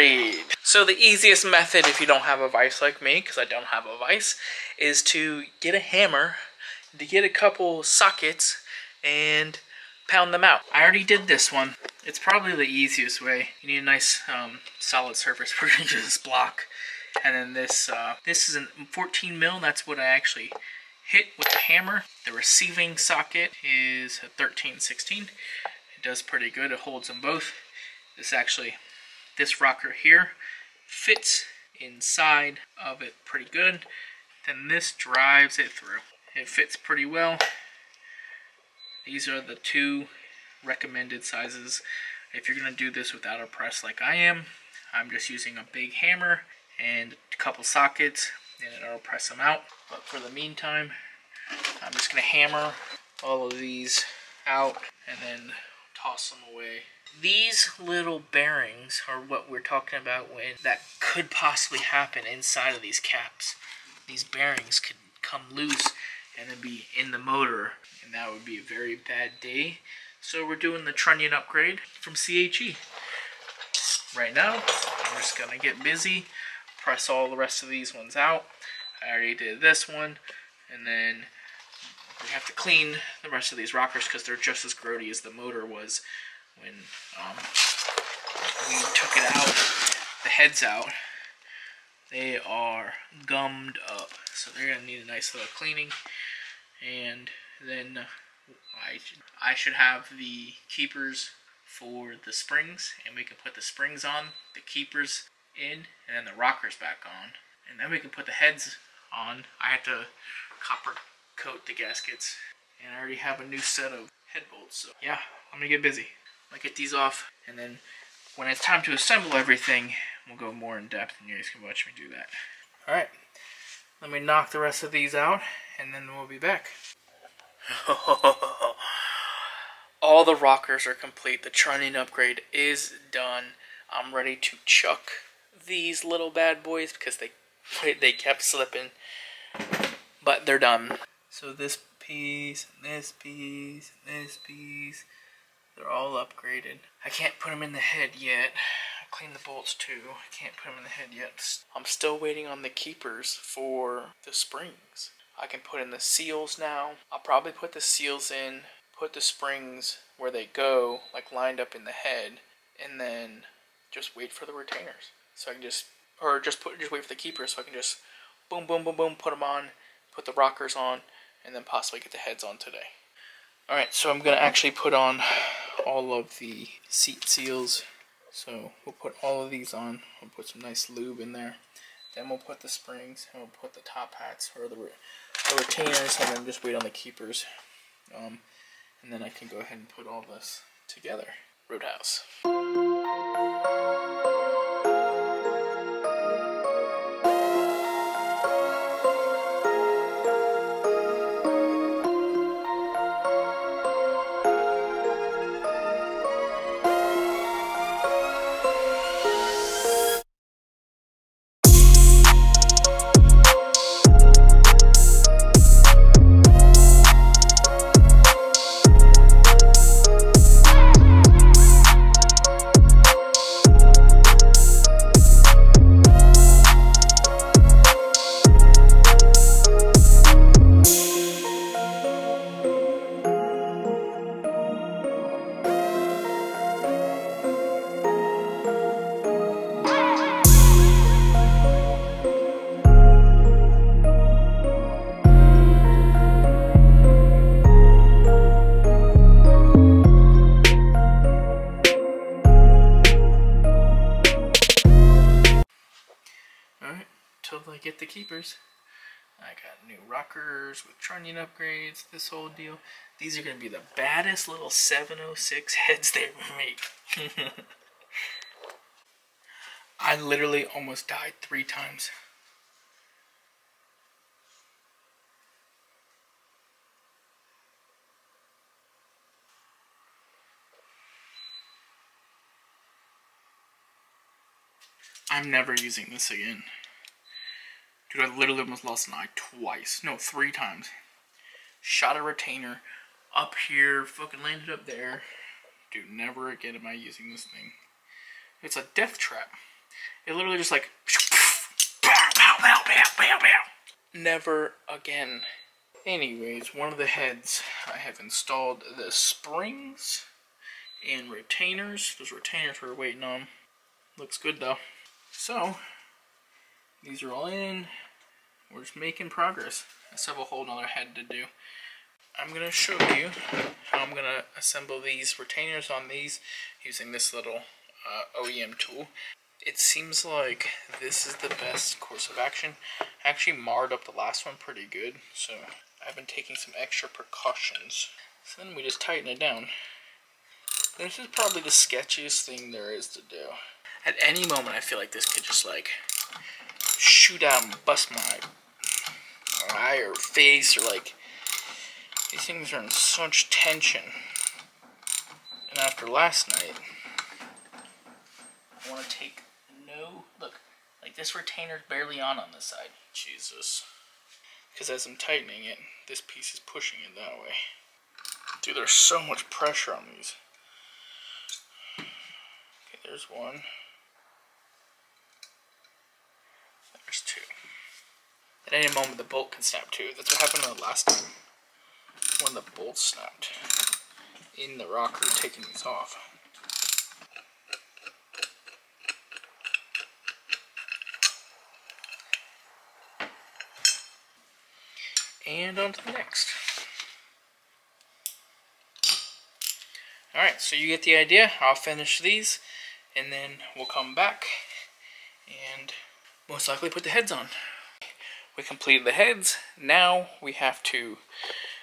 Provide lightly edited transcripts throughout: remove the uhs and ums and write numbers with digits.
upgrade. So the easiest method if you don't have a vise like me, because I don't have a vise, is to get a hammer, to get a couple sockets, and pound them out. I already did this one. It's probably the easiest way. You need a nice solid surface. We're going to use this block. And then this is a 14 mil. That's what I actually hit with the hammer. The receiving socket is a 13/16. It does pretty good. It holds them both. This rocker here fits inside of it pretty good. Then this drives it through. It fits pretty well. These are the two recommended sizes. If you're going to do this without a press like I am, I'm just using a big hammer and a couple sockets, and it'll press them out. But for the meantime, I'm just going to hammer all of these out and then toss them away. These little bearings are what we're talking about when that could possibly happen inside of these caps. These bearings could come loose and then be in the motor, and that would be a very bad day. So we're doing the trunnion upgrade from CHE. Right now, I'm just going to get busy, press all the rest of these ones out. I already did this one, and then we have to clean the rest of these rockers because they're just as grody as the motor was when we took it out, the heads out. They are gummed up, so they're going to need a nice little cleaning. And then I should have the keepers for the springs, and we can put the springs on, the keepers in, and then the rockers back on. And then we can put the heads on. I have to copper coat the gaskets, and I already have a new set of head bolts. So yeah, I'm going to get busy. I'll get these off, and then when it's time to assemble everything, we'll go more in depth, and you guys can watch me do that. Alright, let me knock the rest of these out, and then we'll be back. All the rockers are complete. The trunnion upgrade is done. I'm ready to chuck these little bad boys because they kept slipping, but they're done. So this piece, and this piece, and this piece, they're all upgraded. I can't put them in the head yet. I cleaned the bolts too. I can't put them in the head yet. I'm still waiting on the keepers for the springs. I can put in the seals now. I'll probably put the seals in, put the springs where they go, like lined up in the head, and then just wait for the retainers. So I can just wait for the keepers so I can just boom, boom, boom, boom, put them on, put the rockers on, and then possibly get the heads on today. Alright, so I'm going to actually put on all of the seat seals. So we'll put all of these on. We'll put some nice lube in there. Then we'll put the springs, and we'll put the top hats, or the retainers, and then just wait on the keepers. And then I can go ahead and put all this together. Roadhouse. Get the keepers. I got new rockers with trunnion upgrades, this whole deal. These are going to be the baddest little 706 heads they ever make. I literally almost died 3 times. I'm never using this again. Dude, I literally almost lost an eye twice. No, 3 times. Shot a retainer up here, fucking landed up there. Dude, never again am I using this thing. It's a death trap. It literally just like never again. Anyways, one of the heads I have installed the springs and retainers. Those retainers we're waiting on. Looks good though. So these are all in. We're just making progress. I still have a whole nother head to do. I'm going to show you how I'm going to assemble these retainers on these using this little OEM tool. It seems like this is the best course of action. I actually marred up the last one pretty good, so I've been taking some extra precautions. So then we just tighten it down. This is probably the sketchiest thing there is to do. At any moment I feel like this could just like shoot out and bust my eye or face, or like, these things are in such tension. And after last night, I want to take look, like this retainer's barely on this side. Jesus. Because as I'm tightening it, this piece is pushing it that way. Dude, there's so much pressure on these. Okay, there's one. There's two. At any moment the bolt can snap too. That's what happened on the last time. When the bolt snapped in the rocker taking these off. And on to the next. Alright, so you get the idea. I'll finish these and then we'll come back and most likely put the heads on. We completed the heads. Now we have to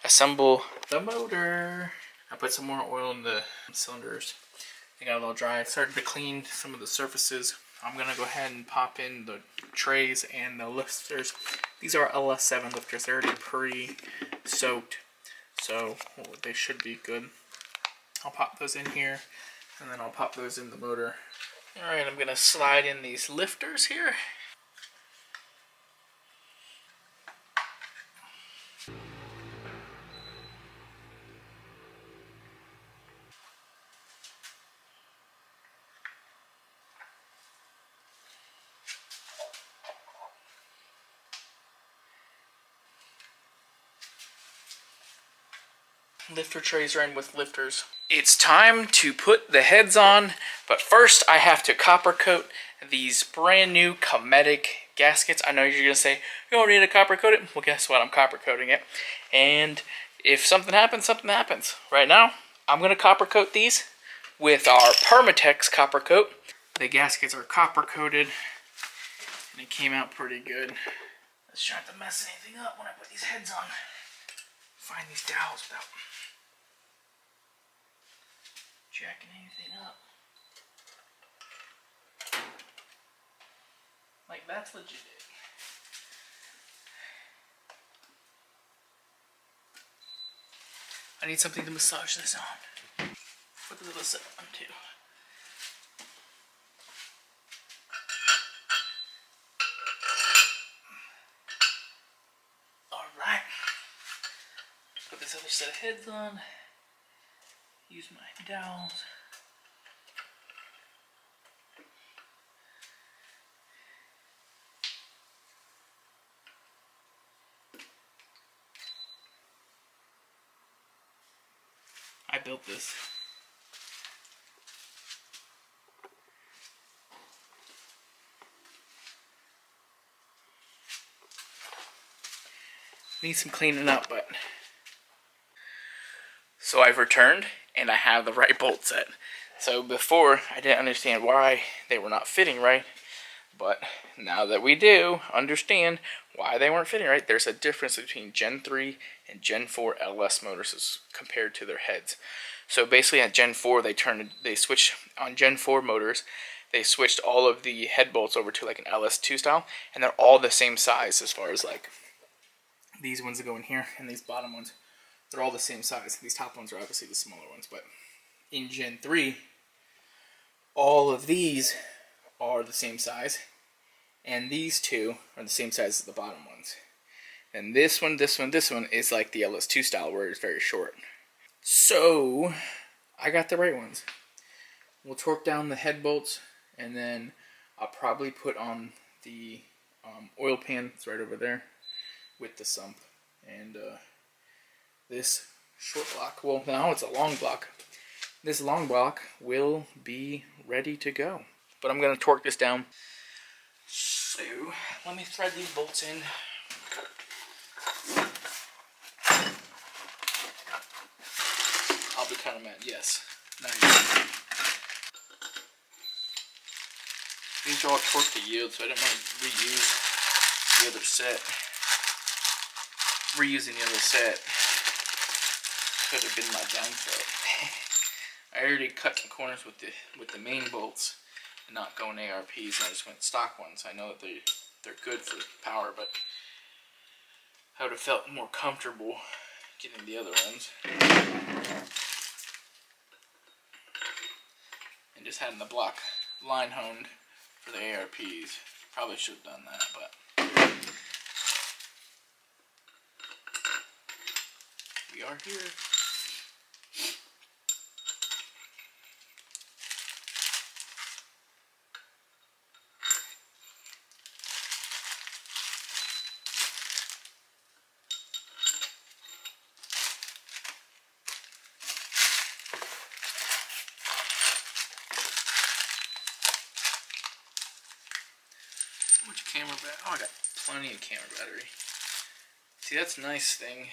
assemble the motor. I put some more oil in the cylinders. They got a little dry. I started to clean some of the surfaces. I'm going to go ahead and pop in the trays and the lifters. These are LS7 lifters. They're already pre-soaked, so they should be good. I'll pop those in here, and then I'll pop those in the motor. Alright, I'm going to slide in these lifters here. Lifter trays are in with lifters. It's time to put the heads on, but first I have to copper coat these brand new Cometic gaskets. I know you're going to say, you don't need to copper coat it. Well, guess what? I'm copper coating it. And if something happens, something happens. Right now, I'm going to copper coat these with our Permatex copper coat. The gaskets are copper coated, and it came out pretty good. Let's try not to mess anything up when I put these heads on. Find these dowels without jacking anything up. Like, that's legit. I need something to massage this on. Put the little set on too. Alright. Put this other set of heads on. Use my dowels. I built this. Needs some cleaning up, but so I've returned and I have the right bolt set. So before I didn't understand why they were not fitting right, but now that we do understand why they weren't fitting right, there's a difference between Gen 3 and Gen 4 LS motors as compared to their heads. So basically at Gen 4 they switched on Gen 4 motors, they switched all of the head bolts over to like an LS2 style, and they're all the same size as far as like these ones that go in here and these bottom ones. They're all the same size. These top ones are obviously the smaller ones, but in Gen 3, all of these are the same size, and these two are the same size as the bottom ones. And this one, this one, this one is like the LS2 style where it's very short. So, I got the right ones. We'll torque down the head bolts, and then I'll probably put on the oil pan. It's right over there with the sump. And this short block, well now it's a long block. This long block will be ready to go. But I'm going to torque this down. So let me thread these bolts in. I'll be kind of mad. Yes. Nice. These are all torqued to yield, so I didn't want to reuse the other set. Reusing the other set could have been my downfall. I already cut some corners with the main bolts and not going ARPs, and I just went stock ones. I know that they're good for power, but I would have felt more comfortable getting the other ones. And just having the block line honed for the ARPs. Probably should have done that, but we are here. How much camera battery? Oh, I got plenty of camera battery. See, that's a nice thing.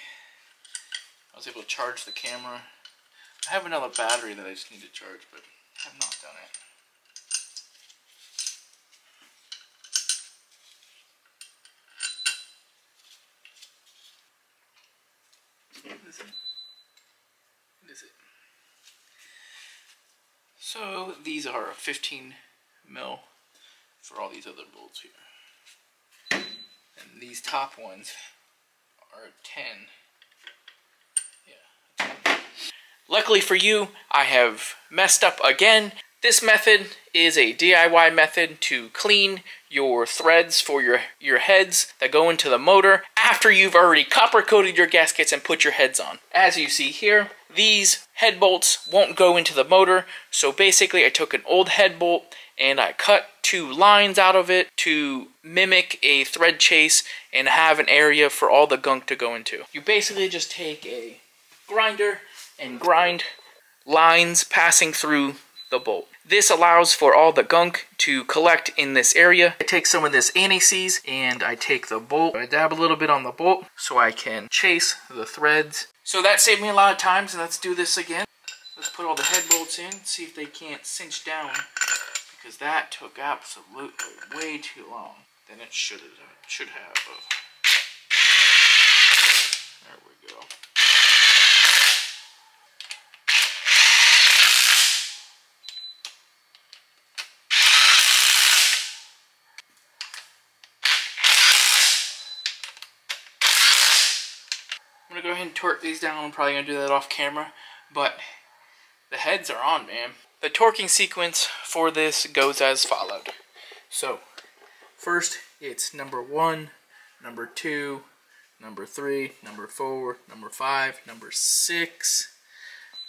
I was able to charge the camera. I have another battery that I just need to charge, but I have not done it. What is it? What is it? So these are 15 mil for all these other bolts here. And these top ones are 10. Yeah. 10. Luckily for you, I have messed up again. This method is a DIY method to clean your threads for your heads that go into the motor after you've already copper coated your gaskets and put your heads on. As you see here, these head bolts won't go into the motor, so basically I took an old head bolt and I cut 2 lines out of it to mimic a thread chase and have an area for all the gunk to go into. You basically just take a grinder and grind lines passing through the bolt. This allows for all the gunk to collect in this area. I take some of this anti-seize and I take the bolt. I dab a little bit on the bolt so I can chase the threads. So that saved me a lot of time, so let's do this again. Let's put all the head bolts in, see if they can't cinch down, because that took absolutely way too long than it should have. There we go. I'm gonna go ahead and torque these down. I'm probably gonna do that off camera, but the heads are on, man. The torquing sequence for this goes as followed. So, first it's number 1, number 2, number 3, number 4, number 5, number 6,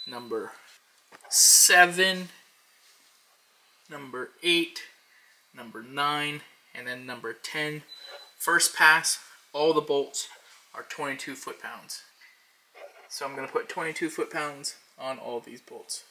number 7, number 8, number 9, and then number 10. First pass, all the bolts are 22 foot-pounds. So I'm going to put 22 foot-pounds on all these bolts.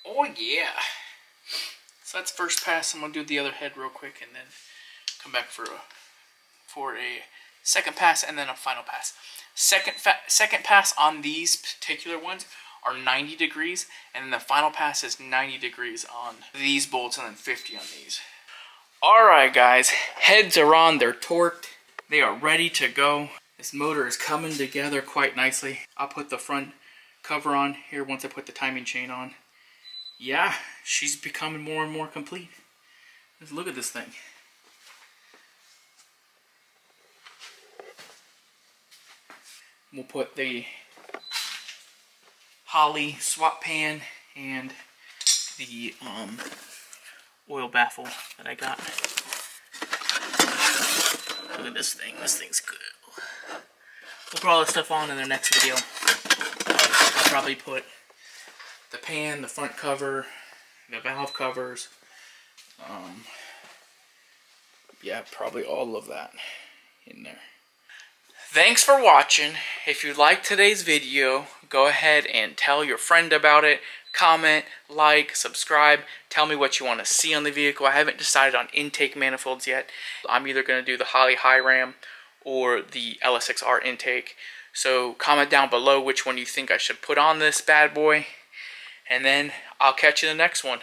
Oh yeah! So that's first pass. I'm gonna do the other head real quick and then come back for a second pass and then a final pass. Second pass on these particular ones are 90 degrees, and then the final pass is 90 degrees on these bolts and then 50 on these. Alright guys, heads are on, they're torqued, they are ready to go. This motor is coming together quite nicely. I'll put the front cover on here once I put the timing chain on. Yeah, she's becoming more and more complete. Let's look at this thing. We'll put the Holley swap pan and the oil baffle that I got. Look at this thing. This thing's good. We'll put all this stuff on in the next video. I'll probably put the pan, the front cover, the valve covers. Yeah, probably all of that in there. Thanks for watching. If you liked today's video, go ahead and tell your friend about it. Comment, like, subscribe. Tell me what you want to see on the vehicle. I haven't decided on intake manifolds yet. I'm either going to do the Holley High Ram or the LS6R intake. So comment down below which one you think I should put on this bad boy. And then I'll catch you in the next one.